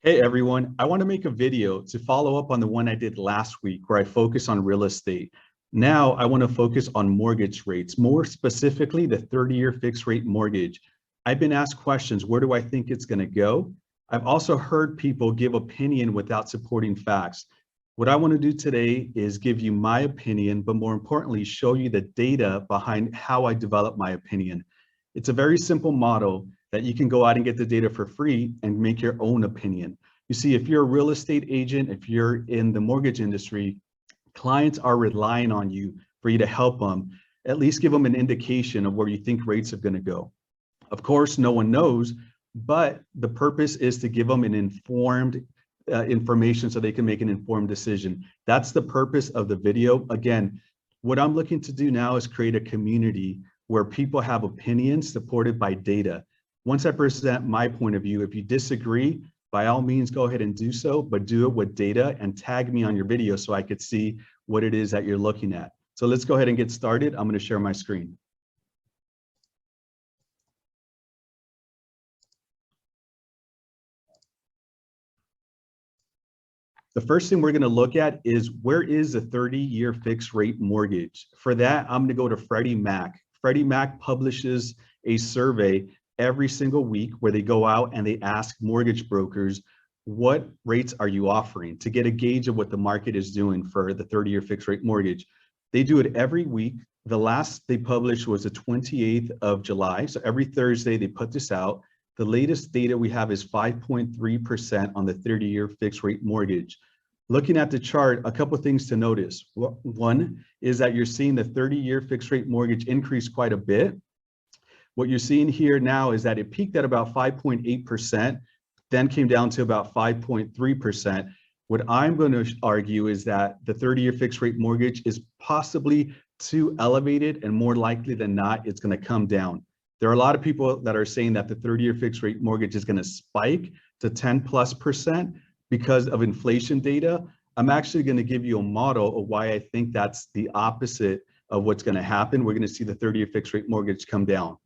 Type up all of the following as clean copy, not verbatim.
Hey everyone, I want to make a video to follow up on the one I did last week where I focus on real estate. Now I want to focus on mortgage rates, more specifically the 30-year fixed rate mortgage. I've been asked questions, where do I think it's going to go? I've also heard people give opinion without supporting facts. What I want to do today is give you my opinion, but more importantly, show you the data behind how I develop my opinion. It's a very simple model that you can go out and get the data for free and make your own opinion. You see, if you're a real estate agent, if you're in the mortgage industry, clients are relying on you for you to help them, at least give them an indication of where you think rates are going to go. Of course, no one knows, but the purpose is to give them an informed information so they can make an informed decision. That's the purpose of the video. Again, what I'm looking to do now is create a community where people have opinions supported by data. Once I present my point of view, if you disagree, by all means, go ahead and do so, but do it with data and tag me on your video so I could see what it is that you're looking at. So let's go ahead and get started. I'm going to share my screen. The first thing we're going to look at is where is a 30-year fixed rate mortgage? For that, I'm going to go to Freddie Mac. Freddie Mac publishes a survey every single week where they go out and they ask mortgage brokers, what rates are you offering, to get a gauge of what the market is doing for the 30-year fixed rate mortgage. They do it every week. The last they published was the 28th of July. So every Thursday they put this out. The latest data we have is 5.3% on the 30-year fixed rate mortgage. Looking at the chart, a couple of things to notice. One is that you're seeing the 30-year fixed rate mortgage increase quite a bit. What you're seeing here now is that it peaked at about 5.8%, then came down to about 5.3%. What I'm going to argue is that the 30-year fixed rate mortgage is possibly too elevated, and more likely than not, it's going to come down. There are a lot of people that are saying that the 30-year fixed rate mortgage is going to spike to 10+% because of inflation data. I'm actually going to give you a model of why I think that's the opposite of what's going to happen. We're going to see the 30-year fixed rate mortgage come down.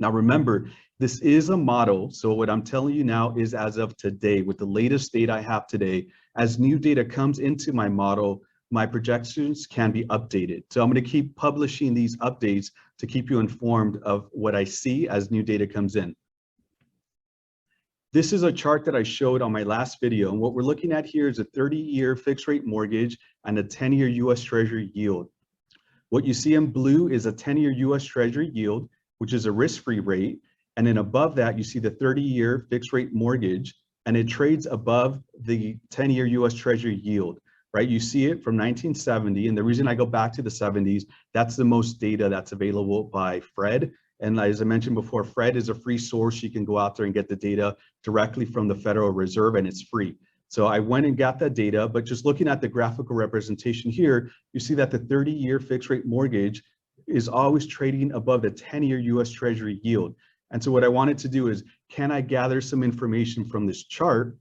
Now, remember, this is a model. So what I'm telling you now is as of today, with the latest data I have today. As new data comes into my model, my projections can be updated. So I'm going to keep publishing these updates to keep you informed of what I see as new data comes in. This is a chart that I showed on my last video. And what we're looking at here is a 30-year fixed rate mortgage and a 10-year US Treasury yield. What you see in blue is a 10-year US Treasury yield, which is a risk-free rate. And then above that, you see the 30-year fixed rate mortgage, and it trades above the 10-year US Treasury yield, right? You see it from 1970. And the reason I go back to the 70s, that's the most data that's available by Fred. And as I mentioned before, Fred is a free source. You can go out there and get the data directly from the Federal Reserve, and it's free. So I went and got that data, but just looking at the graphical representation here, you see that the 30-year fixed rate mortgage is always trading above the 10-year US Treasury yield. And so what I wanted to do is, can I gather some information from this chart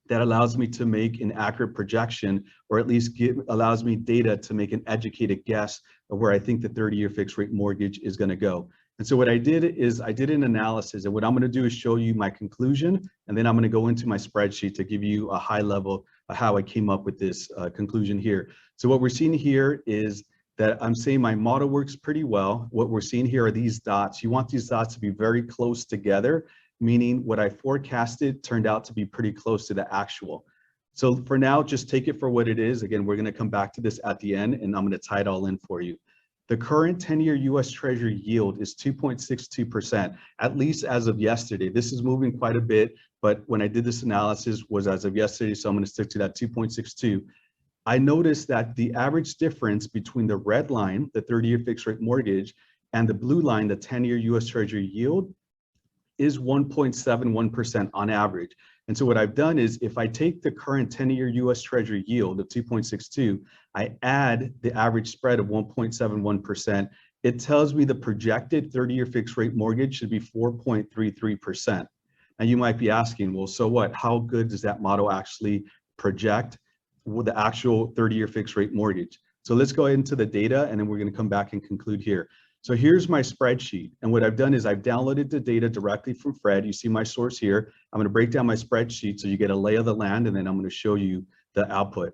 that allows me to make an accurate projection, or at least allows me data to make an educated guess of where I think the 30-year fixed rate mortgage is going to go. And so what I did is I did an analysis, and what I'm going to do is show you my conclusion, and then I'm going to go into my spreadsheet to give you a high level of how I came up with this conclusion here. So what we're seeing here is that I'm saying my model works pretty well. What we're seeing here are these dots. You want these dots to be very close together, meaning what I forecasted turned out to be pretty close to the actual. So for now, just take it for what it is. Again, we're going to come back to this at the end, and I'm going to tie it all in for you. The current 10-year US Treasury yield is 2.62%, at least as of yesterday. This is moving quite a bit, but when I did this analysis was as of yesterday, so I'm going to stick to that 2.62. I noticed that the average difference between the red line, the 30-year fixed rate mortgage, and the blue line, the 10-year US Treasury yield, is 1.71% on average. And so what I've done is, if I take the current 10-year US Treasury yield of 2.62, I add the average spread of 1.71%, it tells me the projected 30-year fixed rate mortgage should be 4.33%. And you might be asking, well, so what? How good does that model actually project with the actual 30-year fixed rate mortgage? So let's go into the data, and then we're going to come back and conclude here. So here's my spreadsheet. And what I've done is I've downloaded the data directly from Fred. You see my source here. I'm going to break down my spreadsheet so you get a lay of the land, and then I'm going to show you the output.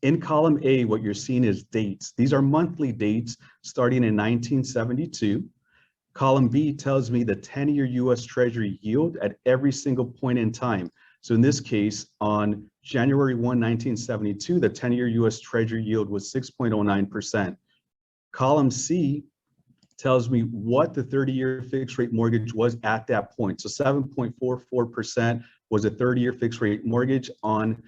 In column A, what you're seeing is dates. These are monthly dates starting in 1972. Column B tells me the 10-year US Treasury yield at every single point in time. So in this case, on January 1, 1972, the 10-year US Treasury yield was 6.09%. Column C tells me what the 30-year fixed rate mortgage was at that point. So 7.44% was a 30-year fixed rate mortgage on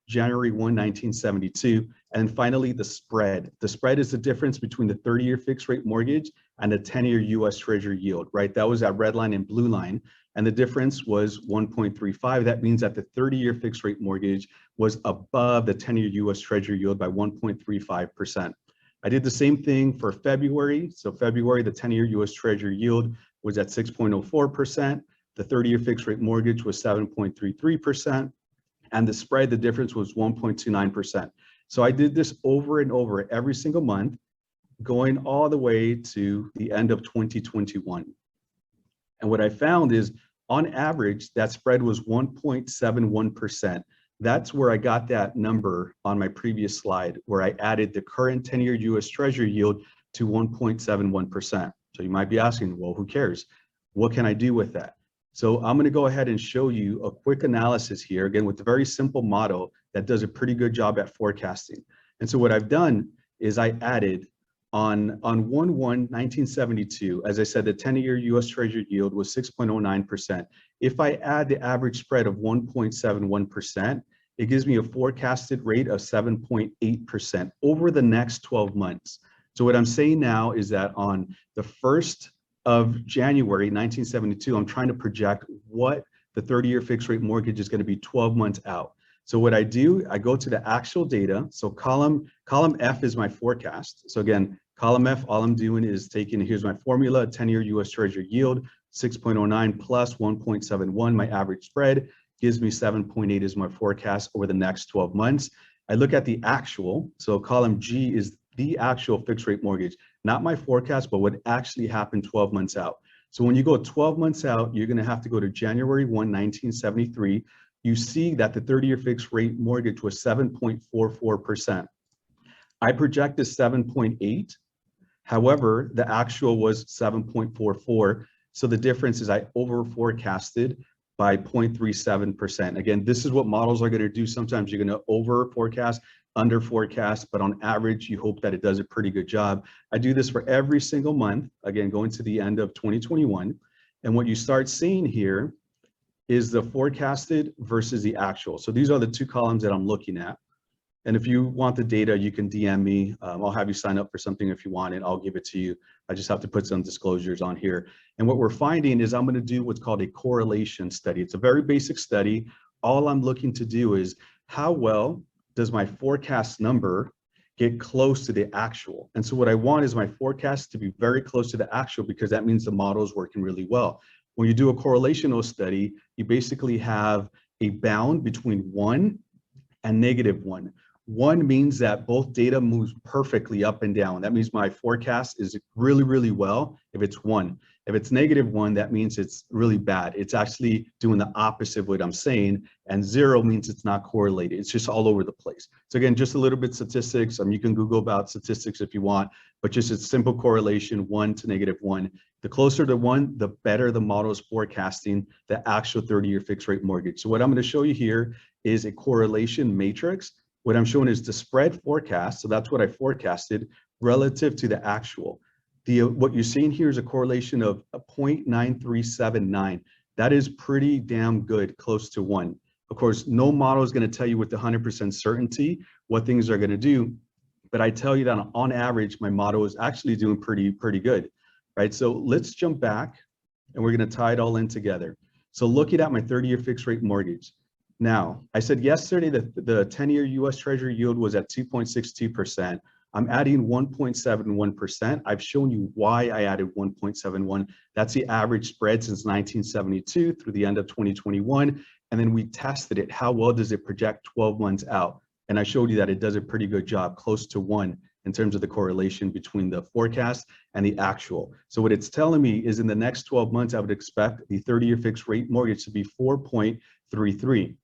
January 1, 1972. And finally, the spread. The spread is the difference between the 30-year fixed rate mortgage and the 10-year US Treasury yield, right? That was that red line and blue line. And the difference was 1.35. That means that the 30-year fixed rate mortgage was above the 10-year US Treasury yield by 1.35%. I did the same thing for February. So February, the 10-year US Treasury yield was at 6.04%. The 30-year fixed rate mortgage was 7.33%. And the spread, the difference was 1.29%. So I did this over and over every single month, going all the way to the end of 2021. And what I found is, on average, that spread was 1.71%. That's where I got that number on my previous slide, where I added the current 10-year US Treasury yield to 1.71%. So you might be asking, well, who cares? What can I do with that? So I'm going to go ahead and show you a quick analysis here, again, with a very simple model that does a pretty good job at forecasting. And so what I've done is I added on 1/1/1972, as I said, the 10-year US Treasury yield was 6.09%. If I add the average spread of 1.71%, it gives me a forecasted rate of 7.8% over the next 12 months. So what I'm saying now is that on the 1st of January 1972, I'm trying to project what the 30-year fixed rate mortgage is going to be 12 months out. So what I do, I go to the actual data. So column F is my forecast. So again, column F, all I'm doing is taking, here's my formula, 10-year US Treasury yield, 6.09 plus 1.71, my average spread, gives me 7.8 as my forecast over the next 12 months. I look at the actual, so column G is the actual fixed rate mortgage, not my forecast, but what actually happened 12 months out. So when you go 12 months out, you're gonna have to go to January 1, 1973. You see that the 30-year fixed rate mortgage was 7.44%. I projected 7.8. However, the actual was 7.44. So the difference is I over forecasted by 0.37%. Again, this is what models are going to do. Sometimes you're going to over forecast, under forecast, but on average, you hope that it does a pretty good job. I do this for every single month, again, going to the end of 2021. And what you start seeing here is the forecasted versus the actual. So these are the two columns that I'm looking at. And if you want the data, you can DM me. I'll have you sign up for something if you want it. I'll give it to you. I just have to put some disclosures on here. And what we're finding is I'm going to do what's called a correlation study. It's a very basic study. All I'm looking to do is how well does my forecast number get close to the actual? And so what I want is my forecast to be very close to the actual, because that means the model is working really well. When you do a correlational study, you basically have a bound between 1 and -1. 1 means that both data moves perfectly up and down. That means my forecast is really, really well if it's 1. If it's -1, that means it's really bad. It's actually doing the opposite of what I'm saying. And 0 means it's not correlated. It's just all over the place. So again, just a little bit statistics. You can Google about statistics if you want, but just a simple correlation, 1 to -1. The closer to 1, the better the model is forecasting the actual 30-year fixed rate mortgage. So what I'm going to show you here is a correlation matrix. What I'm showing is the spread forecast. So that's what I forecasted relative to the actual. What you're seeing here is a correlation of a 0.9379. That is pretty damn good, close to 1. Of course, no model is going to tell you with 100% certainty what things are going to do. But I tell you that on average, my model is actually doing pretty good, right? So let's jump back and we're going to tie it all in together. So looking at my 30-year fixed rate mortgage. Now, I said yesterday that the 10-year US Treasury yield was at 2.62%. I'm adding 1.71%. I've shown you why I added 1.71. That's the average spread since 1972 through the end of 2021. And then we tested it. How well does it project 12 months out? And I showed you that it does a pretty good job, close to 1. in terms of the correlation between the forecast and the actual. So what it's telling me is in the next 12 months, I would expect the 30-year fixed rate mortgage to be 4.33.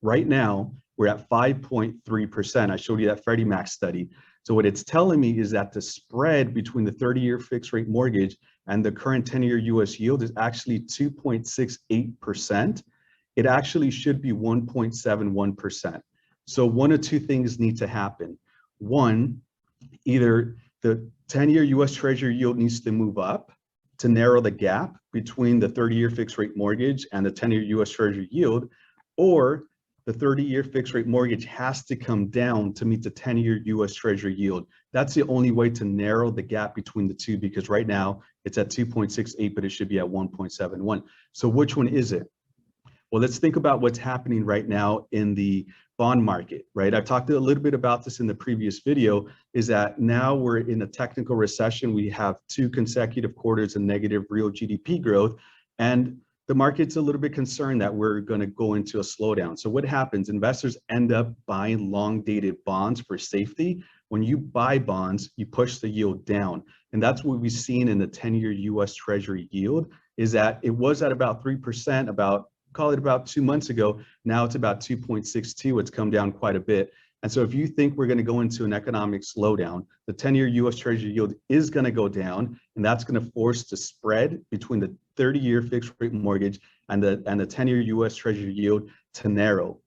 Right now, we're at 5.3%. I showed you that Freddie Mac study. So what it's telling me is that the spread between the 30-year fixed rate mortgage and the current 10-year US yield is actually 2.68%. It actually should be 1.71%. So one of two things need to happen. One, either the 10-year US Treasury yield needs to move up to narrow the gap between the 30-year fixed rate mortgage and the 10-year US Treasury yield, or the 30-year fixed rate mortgage has to come down to meet the 10-year US Treasury yield. That's the only way to narrow the gap between the two, because right now it's at 2.68, but it should be at 1.71. So which one is it? Well, let's think about what's happening right now in the bond market, right? I've talked a little bit about this in the previous video, is that now we're in a technical recession. We have 2 consecutive quarters of negative real GDP growth, and the market's a little bit concerned that we're going to go into a slowdown. So what happens? Investors end up buying long-dated bonds for safety. When you buy bonds, you push the yield down. And that's what we've seen in the 10-year US Treasury yield, is that it was at about 3%, call it about 2 months ago. Now it's about 2.62. It's come down quite a bit. And so if you think we're going to go into an economic slowdown, the 10-year US Treasury yield is going to go down, and that's going to force the spread between the 30-year fixed rate mortgage and the 10-year US Treasury yield to narrow.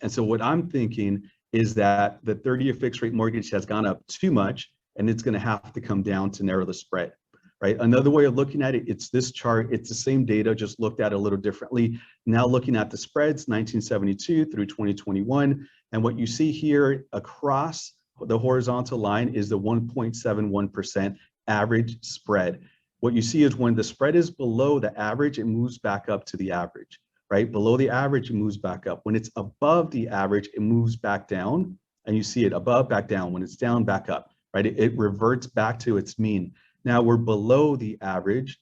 And so what I'm thinking is that the 30-year fixed rate mortgage has gone up too much, and it's going to have to come down to narrow the spread. Right? Another way of looking at it, it's this chart. It's the same data, just looked at a little differently. Now looking at the spreads, 1972 through 2021. And what you see here across the horizontal line is the 1.71% average spread. What you see is when the spread is below the average, it moves back up to the average, right? Below the average, it moves back up. When it's above the average, it moves back down, and you see it above, back down. When it's down, back up, right? It reverts back to its mean. Now we're below the average,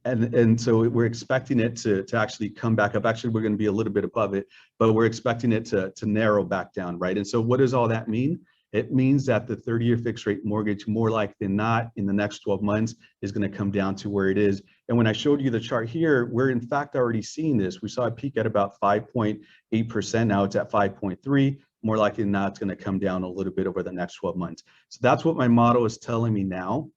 and so we're expecting it to actually come back up. Actually, we're going to be a little bit above it, but we're expecting it to narrow back down, right? And so what does all that mean? It means that the 30-year fixed rate mortgage, more likely than not, in the next 12 months is going to come down to where it is. And when I showed you the chart here, we're in fact already seeing this. We saw it peak at about 5.8%. Now it's at 5.3. More likely than not, it's going to come down a little bit over the next 12 months. So that's what my model is telling me now.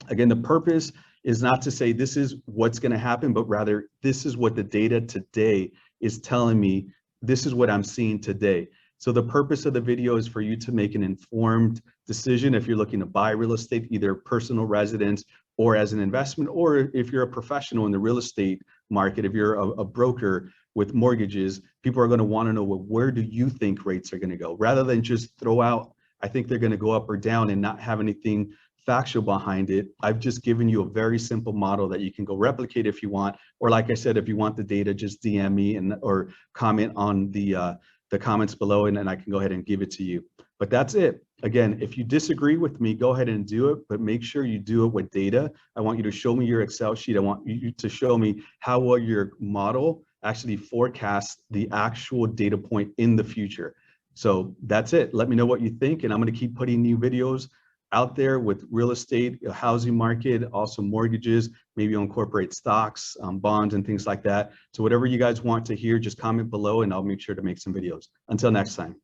Again, the purpose is not to say this is what's going to happen, but rather this is what the data today is telling me. This is what I'm seeing today. So the purpose of the video is for you to make an informed decision if you're looking to buy real estate, either personal residence or as an investment, or if you're a professional in the real estate market, if you're a broker with mortgages, people are going to want to know, well, where do you think rates are going to go? Rather than just throw out, I think they're going to go up or down and not have anything factual behind it. I've just given you a very simple model that you can go replicate if you want, or like I said, if you want the data, just DM me or comment on the comments below, and then I can go ahead and give it to you. But that's it. Again, if you disagree with me, go ahead and do it, but make sure you do it with data. I want you to show me your Excel sheet. I want you to show me how well your model actually forecasts the actual data point in the future. So that's it. Let me know what you think, and I'm going to keep putting new videos out there with real estate, housing market, also mortgages, maybe on corporate stocks, bonds, and things like that. So whatever you guys want to hear, just comment below and I'll make sure to make some videos. Until next time.